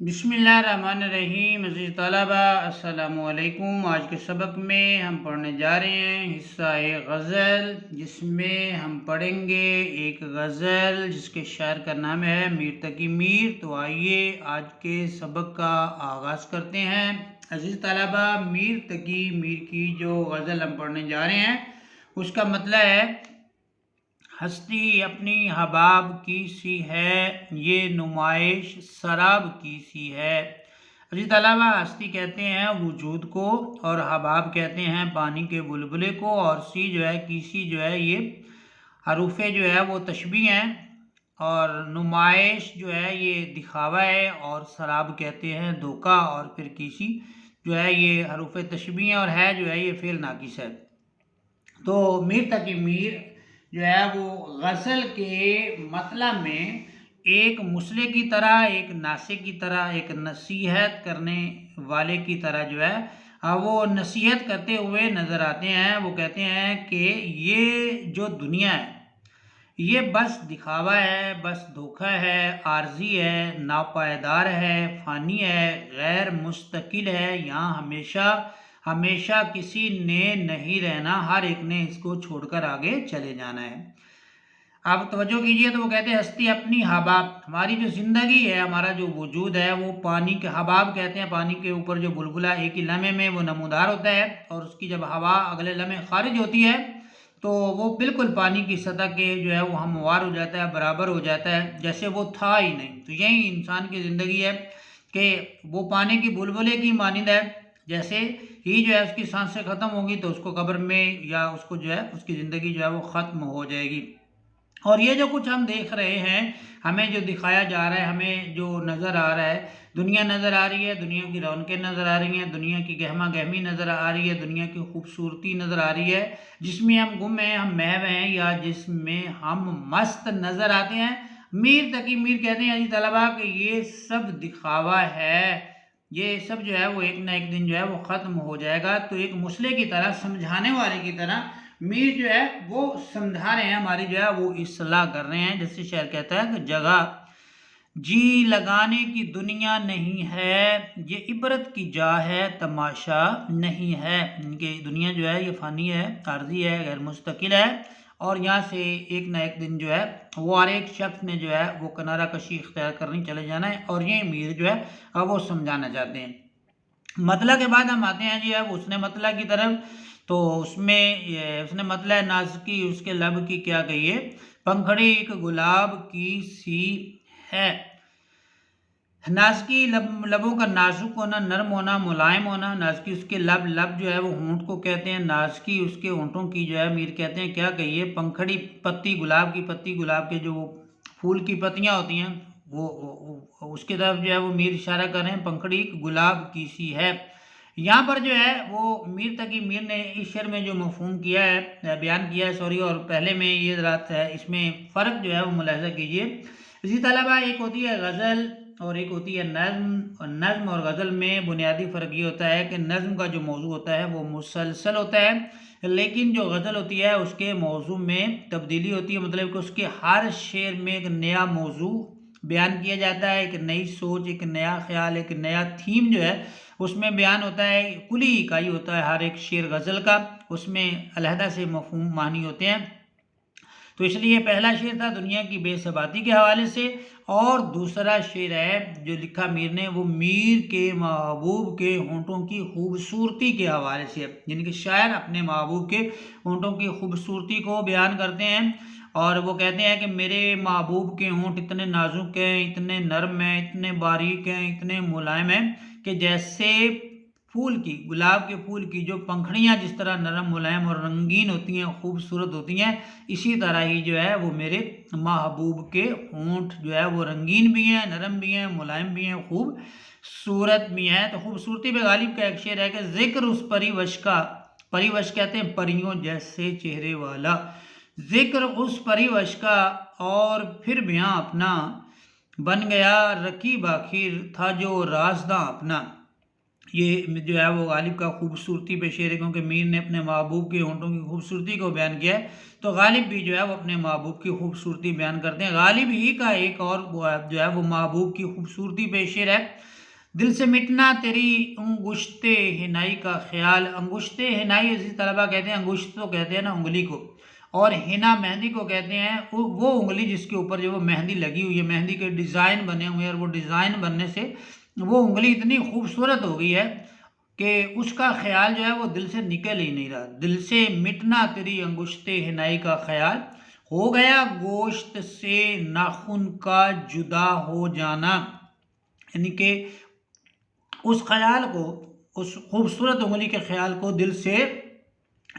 बिस्मिल्लाहिर्रहमानिर्रहीम। अज़ीज़ तलबा अस्सलामु अलैकुम। आज के सबक में हम पढ़ने जा रहे हैं हिस्सा गज़ल, जिसमें हम पढ़ेंगे एक गज़ल जिसके शायर का नाम है मीर तकी मीर। तो आइए आज के सबक का आगाज़ करते हैं। अज़ीज़ तलबा, मीर तकी मीर की जो गज़ल हम पढ़ने जा रहे हैं उसका मतलब है, हस्ती अपनी हबाब की सी है, ये नुमाइश शराब की सी है। अजीज तलबा, हस्ती कहते हैं वजूद को और हबाब कहते हैं पानी के बुलबुले को, और सी जो है किसी जो है ये हरूफे जो है वो तशबीह हैं, और नुमाइश जो है ये दिखावा है, और शराब कहते हैं धोखा, और फिर किसी जो है ये हरूफे तशबीह हैं, और है जो है ये फेल नाकिस है। तो मीर तकी मीर जो है वो गज़ल के मतलब में एक मुसले की तरह, एक नासे की तरह, एक नसीहत करने वाले की तरह जो है वो नसीहत करते हुए नज़र आते हैं। वो कहते हैं कि ये जो दुनिया है ये बस दिखावा है, बस धोखा है, आर्जी है, नापायदार है, फ़ानी है, गैर मुस्तकिल है। यहाँ हमेशा हमेशा किसी ने नहीं रहना, हर एक ने इसको छोड़कर आगे चले जाना है। आप तवज्जो कीजिए, तो वो कहते हैं हस्ती अपनी हबाब, हमारी जो ज़िंदगी है, हमारा जो वजूद है वो पानी के हबाब कहते हैं। पानी के ऊपर जो बुलबुला एक ही लम्हे में वो नमूदार होता है, और उसकी जब हवा अगले लम्हे खारिज होती है तो वो बिल्कुल पानी की सतह के जो है वो हमवार हो जाता है, बराबर हो जाता है, जैसे वो था ही नहीं। तो यही इंसान की ज़िंदगी है कि वो पानी की बुलबुले की मानिंद है। जैसे ही जो है उसकी सांसें ख़त्म होंगी तो उसको कब्र में या उसको जो है उसकी ज़िंदगी जो है वो ख़त्म हो जाएगी। और ये जो कुछ हम देख रहे हैं, हमें जो दिखाया जा रहा है, हमें जो नज़र आ रहा है, दुनिया नज़र आ रही है, दुनिया की रौनकें नज़र आ रही हैं, दुनिया की गहमा गहमी नज़र आ रही है, दुनिया की खूबसूरती नज़र आ रही है, जिसमें हम गुम हैं, हम महव हैं, या जिसमें हम मस्त नज़र आते हैं। मीर तकी मीर कहते हैं अजी तलबा कि ये सब दिखावा है, ये सब जो है वो एक ना एक दिन जो है वो ख़त्म हो जाएगा। तो एक मुसले की तरह, समझाने वाले की तरह मीर जो है वो समझा रहे हैं, हमारी जो है वो इस्लाह कर रहे हैं। जैसे शेर कहता है कि जगह जी लगाने की दुनिया नहीं है, ये इबरत की जा है, तमाशा नहीं है। इनकी दुनिया जो है ये फ़ानी है, आर्जी है, गैर मुस्तकिल है, और यहाँ से एक ना एक दिन जो है वो हर एक शख्स ने जो है वो किनारा कशी इख्तियार करनी चले जाना है। और ये मीर जो है वो समझाना चाहते हैं। मतला के बाद हम आते हैं जी अब उसने मतला की तरफ। तो उसमें उसने मतला नाज़की उसके लब की क्या कही है, पंखड़ी एक गुलाब की सी है। नाज़की लबों का नाजुक होना, नरम होना, मुलायम होना। नाज़की उसके लब, लब जो है वो होंठ को कहते हैं, नाज़की उसके होंठों की जो है मीर कहते हैं क्या कहिए, पंखड़ी पत्ती, गुलाब की पत्ती, गुलाब के जो फूल की पत्तियां होती हैं वो उसकी तरफ जो है वो मीर इशारा कर रहे हैं, पंखड़ी गुलाब की सी है। यहाँ पर जो है वो मीर तकी मीर ने इस शेर में जो मफहूम किया है, बयान किया है, सॉरी, और पहले में ये रात है, इसमें फ़र्क जो है वो मुलाहिज़ा कीजिए। इसी तलबा एक होती है गज़ल और एक होती है नज़्म। और नज़्म और गज़ल में बुनियादी फ़र्क ये होता है कि नज़्म का जो मौजू होता है वो मुसलसल होता है, लेकिन जो गज़ल होती है उसके मौजू में तब्दीली होती है। मतलब कि उसके हर शेर में एक नया मौजू बयान किया जाता है, एक नई सोच, एक नया ख्याल, एक नया थीम जो है उसमें बयान होता है। कुली इकाई होता है हर एक शेर गज़ल का, उसमें अलहदा से मफहूम मानी होते हैं। तो इसलिए पहला शेर था दुनिया की बेसबाती के हवाले से, और दूसरा शेर है जो लिखा मीर ने वो मीर के महबूब के होंठों की खूबसूरती के हवाले से, यानी कि शायर अपने महबूब के होंठों की खूबसूरती को बयान करते हैं। और वो कहते हैं कि मेरे महबूब के होंठ इतने नाजुक हैं, इतने नरम हैं, इतने बारीक हैं, इतने मुलायम हैं कि जैसे फूल की, गुलाब के फूल की जो पंखड़ियाँ जिस तरह नरम, मुलायम और रंगीन होती हैं, खूबसूरत होती हैं, इसी तरह ही जो है वो मेरे महबूब के होंठ जो है वो रंगीन भी हैं, नरम भी हैं, मुलायम भी हैं, खूबसूरत भी हैं। तो खूबसूरती पे गालिब का एक शेर है कि जिक्र उस परिवश का, परिवश कहते हैं परियों जैसे चेहरे वाला, जिक्र उस परिवश का और फिर बयां अपना, बन गया रकीब आखिर था जो राजदा अपना। ये जो है वो गालिब का खूबसूरती पे शेर है, क्योंकि मीर ने अपने महबूब के होंठों की खूबसूरती को बयान किया है, तो गालिब भी जो है वो अपने महबूब की खूबसूरती बयान करते हैं। गालिब ही का एक और जो है वो महबूब की खूबसूरती पे शेर है, दिल से मिटना तेरी अंगुश्ते हिनाई का ख्याल। अंगुश्ते हिनाई इसी तलबा कहते हैं, अंगुश्त तो कहते हैं ना उंगली को, और हिना मेहंदी को कहते हैं। वो उंगली जिसके ऊपर जो वो मेहंदी लगी हुई है, मेहंदी के डिज़ाइन बने हुए हैं, और वो डिज़ाइन बनने से वो उंगली इतनी खूबसूरत हो गई है कि उसका ख्याल जो है वो दिल से निकल ही नहीं रहा। दिल से मिटना तेरी अंगुश्ते हिनाई का ख्याल, हो गया गोश्त से नाखून का जुदा हो जाना। यानी कि उस ख्याल को, उस खूबसूरत उंगली के ख्याल को दिल से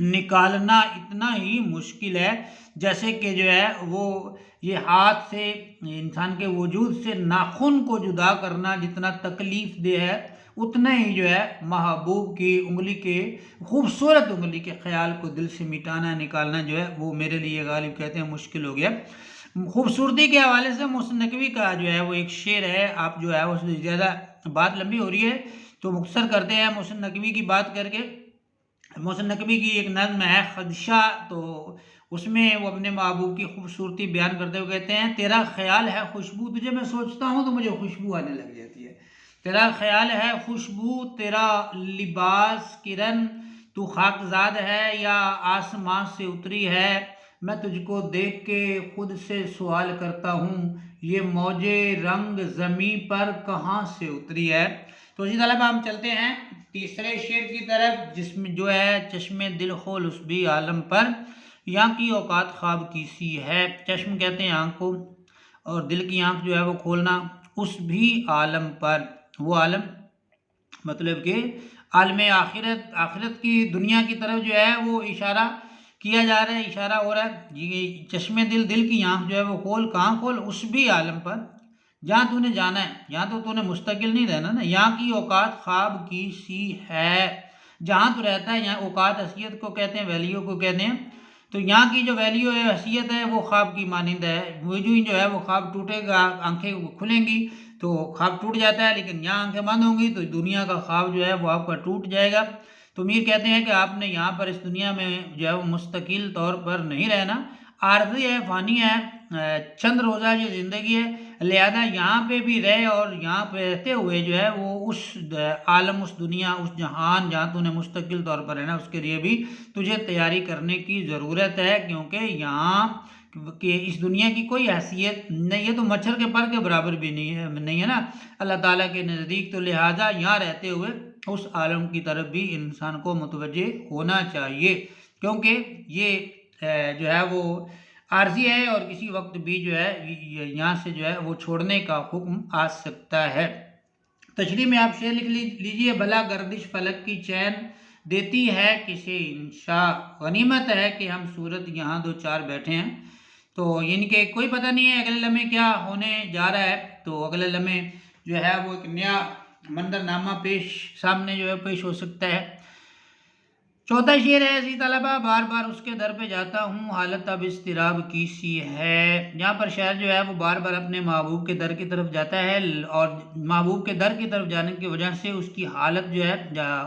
निकालना इतना ही मुश्किल है जैसे कि जो है वो ये हाथ से इंसान के वजूद से नाखून को जुदा करना जितना तकलीफ दे है, उतना ही जो है महबूब की उंगली के, खूबसूरत उंगली के ख्याल को दिल से मिटाना, निकालना जो है वो मेरे लिए गालिब कहते हैं मुश्किल हो गया। खूबसूरती के हवाले से मोहसिन नकवी का जो है वो एक शेर है, आप जो है उससे ज़्यादा बात लंबी हो रही है तो मुख्तसर करते हैं मोहसिन नकवी की बात करके। मोहसिन नकवी की एक नज़्म है खदशा, तो उसमें वो अपने महबूब की खूबसूरती बयान करते हुए कहते हैं, तेरा ख्याल है खुशबू, तुझे मैं सोचता हूँ तो मुझे खुशबू आने लग जाती है। तेरा ख्याल है खुशबू, तेरा लिबास किरण, तू खाकजाद है या आसमां से उतरी है। मैं तुझको देख के खुद से सवाल करता हूँ, ये मौजे रंग ज़मीं पर कहाँ से उतरी है। तो इसी तरह हम चलते हैं तीसरे शेर की तरफ, जिसमें जो है, चश्मे दिल खोल उस भी आलम पर, यहाँ की औकात ख्वाब की सी है। चश्म कहते हैं आँख को, और दिल की आँख जो है वो खोलना उस भी आलम पर। वो आलम मतलब कि आलम आखिरत, आखिरत की दुनिया की तरफ जो है वो इशारा किया जा रहा है, इशारा हो रहा है। ये चश्मे दिल, दिल की आँख जो है वो खोल, कहाँ खोल, उस भी आलम पर जहाँ तूने जाना है। यहाँ तो तूने मुस्तकिल नहीं रहना ना, यहाँ की औकात ख्वाब की सी है। जहाँ तू रहता है, यहाँ औकात हसीयत को कहते हैं, वैल्यू को कहते हैं। तो यहाँ की जो वैल्यू है, हसीयत है, वो ख्वाब की मानिंद है। वो जो है वो ख्वाब टूटेगा, आंखें खुलेंगी तो ख्वाब टूट जाता है, लेकिन यहाँ आंखें बंद होंगी तो दुनिया का ख्वाब जो है वो आपका टूट जाएगा। तो मीर कहते हैं कि आपने यहाँ पर इस दुनिया में जो है वो मुस्तकिल तौर पर नहीं रहना, आर्जी है, फ़ानी है, चंद रोज़ा जो ज़िंदगी है, लिहाजा यहाँ पे भी रहे, और यहाँ पे रहते हुए जो है वो उस आलम, उस दुनिया, उस जहान जहाँ तूने मुस्तकिल तौर पर रहना, उसके लिए भी तुझे तैयारी करने की ज़रूरत है, क्योंकि यहाँ कि इस दुनिया की कोई हैसियत नहीं है, तो मच्छर के पर के बराबर भी नहीं है ना अल्लाह ताला के नज़दीक। तो लिहाजा यहाँ रहते हुए उस आलम की तरफ भी इंसान को मुतवज्जे होना चाहिए, क्योंकि ये जो है वो आर्जी है, और किसी वक्त भी जो है यहाँ से जो है वो छोड़ने का हुक्म आ सकता है। तशरीह में आप शेर लिख लीजिए, भला गर्दिश फलक की चैन देती है किसे इंशा, गनीमत है कि हम सूरत यहाँ दो चार बैठे हैं। तो इनके कोई पता नहीं है अगले लम्हे क्या होने जा रहा है, तो अगले लम्हे जो है वो एक नया मंजरनामा पेश सामने जो है पेश हो सकता है। चौथा शेर है, ऐसी तलबा बार बार उसके दर पे जाता हूँ, हालत अब इस्तिराब की सी है। यहाँ पर शायर जो है वो बार बार अपने महबूब के दर की तरफ जाता है, और महबूब के दर की तरफ जाने की वजह से उसकी हालत जो है,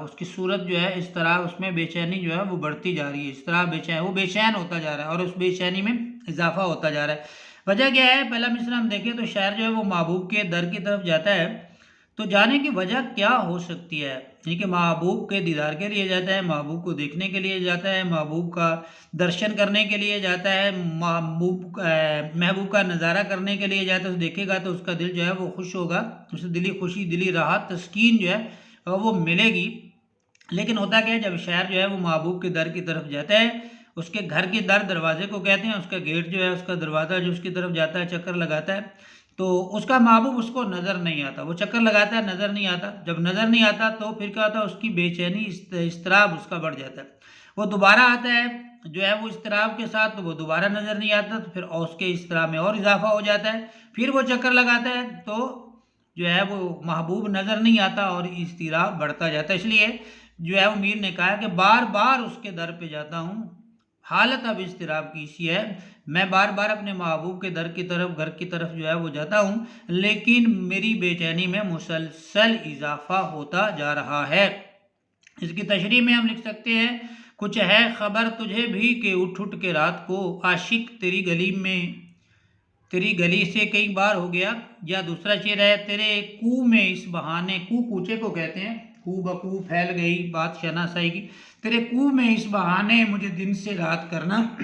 उसकी सूरत जो है, इस तरह उसमें बेचैनी जो है वो बढ़ती जा रही है, इस तरह वो बेचैन होता जा रहा है, और उस बेचैनी में इजाफा होता जा रहा है। वजह क्या है, पहला मिसरा हम देखें तो शायर जो है वो महबूब के दर की तरफ जाता है, तो जाने की वजह क्या हो सकती है। यानी कि महबूब के दीदार के लिए जाता है, महबूब को देखने के लिए जाता है, महबूब का दर्शन करने के लिए जाता है, महबूब का नज़ारा करने के लिए जाता है। तो देखेगा तो उसका दिल जो है वो खुश होगा, उसे दिली खुशी, दिली राहत, तस्कीन जो है वो मिलेगी। लेकिन होता क्या है, जब शायर जो है वो महबूब के दर की तरफ जाता है, उसके घर के दरवाजे को कहते हैं, उसका गेट जो है, उसका दरवाज़ा जो उसकी तरफ जाता है, चक्कर लगाता है, तो उसका महबूब उसको नज़र नहीं आता। वो चक्कर लगाता है, नज़र नहीं आता। जब नज़र नहीं आता तो फिर क्या होता है, उसकी बेचैनी, इस्तराब उसका बढ़ जाता है। वो दोबारा आता है जो है वो इस्तराब के साथ, तो वो दोबारा नज़र नहीं आता, तो फिर उसके इस्तराब में और इजाफा हो जाता है। फिर वो चक्कर लगाता है तो जो है वो महबूब नज़र नहीं आता और इस्तराब बढ़ता जाता है। इसलिए जो है वो मीर ने कहा कि बार बार उसके दर पे जाता हूँ, हालत अब इज़्तिराब की सी है, मैं बार बार अपने महबूब के दर की तरफ, घर की तरफ जो है वो जाता हूँ, लेकिन मेरी बेचैनी में मुसलसल इजाफा होता जा रहा है। इसकी तशरीह में हम लिख सकते हैं, कुछ है खबर तुझे भी कि उठ उठ के रात को आशिक तेरी गली से कई बार हो गया। या दूसरा शेर है, तेरे कू में इस बहाने, कू कूचे को कहते हैं, कू बकू फैल गई बात शनासाई की, तेरे कू में इस बहाने मुझे दिन से रात करना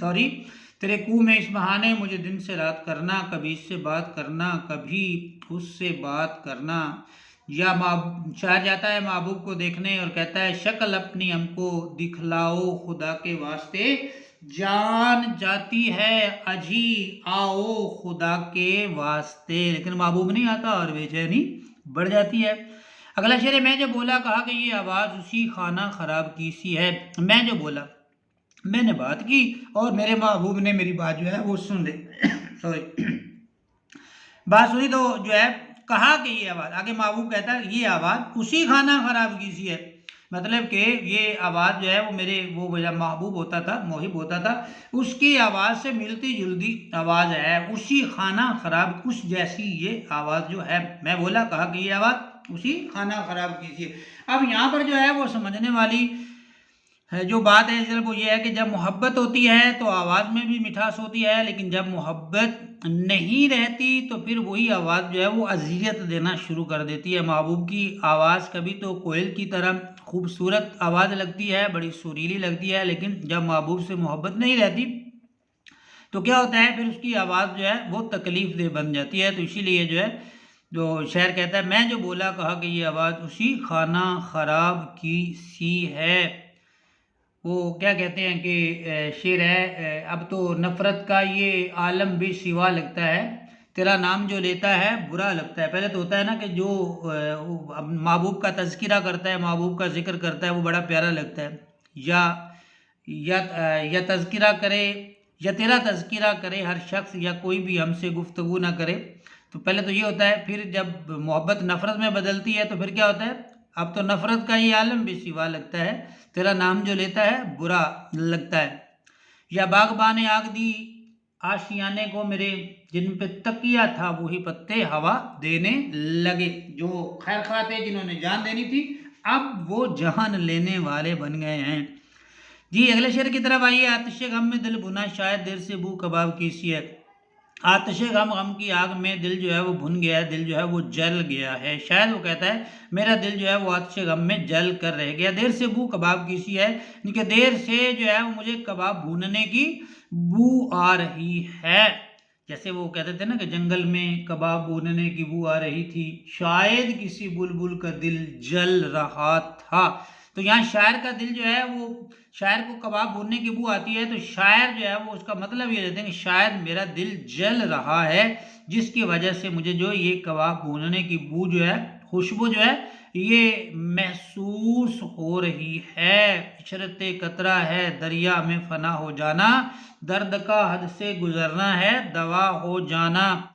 सॉरी, तेरे कू में इस बहाने मुझे दिन से रात करना, कभी इससे बात करना कभी उससे बात करना। या शायर जाता है महबूब को देखने और कहता है, शक्ल अपनी हमको दिखलाओ खुदा के वास्ते, जान जाती है अजी आओ खुदा के वास्ते। लेकिन महबूब नहीं आता और बेचैनी बढ़ जाती है। अगला शेर है, मैं जो बोला कहा कि ये आवाज़ उसी खाना खराब की सी है। मैं जो बोला, मैंने बात की और मेरे महबूब ने मेरी बात जो है वो सुन ली सॉरी बात सुनी तो जो है कहा कि ये आवाज़, आगे महबूब कहता है ये आवाज़ उसी खाना खराब की सी है। मतलब कि ये आवाज़ जो है वो मेरे वो मेरा महबूब होता था, मोहिब होता था, उसकी आवाज़ से मिलती जुलती आवाज़ है, उसी खाना खराब उस जैसी ये आवाज़ जो है। मैं बोला कहा कि ये आवाज़ उसी खाना खराब की सी है। अब यहाँ पर जो है वो समझने वाली है जो बात है सिर्फ वो ये है कि जब मोहब्बत होती है तो आवाज़ में भी मिठास होती है, लेकिन जब मोहब्बत नहीं रहती तो फिर वही आवाज़ जो है वो अजियत देना शुरू कर देती है। महबूब की आवाज़ कभी तो कोयल की तरह खूबसूरत आवाज़ लगती है, बड़ी सुरीली लगती है, लेकिन जब महबूब से मोहब्बत नहीं रहती तो क्या होता है, फिर उसकी आवाज़ जो है वो तकलीफ़ दे बन जाती है। तो इसीलिए जो है जो शायर कहता है, मैं जो बोला कहा कि ये आवाज़ उसी खाना ख़राब की सी है। वो क्या कहते हैं कि शेर है, अब तो नफ़रत का ये आलम भी सिवा लगता है, तेरा नाम जो लेता है बुरा लगता है। पहले तो होता है ना कि जो महबूब का तज़किरा करता है, महबूब का जिक्र करता है, वो बड़ा प्यारा लगता है। या या तज़किरा करे, या तेरा तज़किरा करे हर शख्स, या कोई भी हमसे गुफ्तगू ना करे। तो पहले तो ये होता है, फिर जब मोहब्बत नफ़रत में बदलती है तो फिर क्या होता है, अब तो नफ़रत का ये आलम भी सिवा लगता है, तेरा नाम जो लेता है बुरा लगता है। या बागबान आग दी आशियाने को मेरे, जिन पे तकिया था वही पत्ते हवा देने लगे। जो खैर खा थे, जिन्होंने जान देनी थी, अब वो जान लेने वाले बन गए हैं। जी अगले शेर की तरफ आइए, आतिशे गम में दिल भुना शायद देर से भू कबाब की सी है। आतिशे गम, गम की आग में दिल जो है वो भुन गया है, दिल जो है वो जल गया है। शायद वो कहता है मेरा दिल जो है वो आतिशे गम में जल कर रह गया, देर से बू कबाब की सी है, कि देर से जो है वो मुझे कबाब भूनने की बू आ रही है। जैसे वो कहते थे ना कि जंगल में कबाब भूनने की बू आ रही थी, शायद किसी बुलबुल का दिल जल रहा था। तो यहाँ शायर का दिल जो है वो, शायर को कबाब भूनने की बू आती है, तो शायर जो है वो उसका मतलब ये लेते हैं कि शायद मेरा दिल जल रहा है, जिसकी वजह से मुझे जो ये कबाब भूनने की बू जो है, खुशबू जो है ये महसूस हो रही है। इशरते कतरा है दरिया में फना हो जाना, दर्द का हद से गुजरना है दवा हो जाना।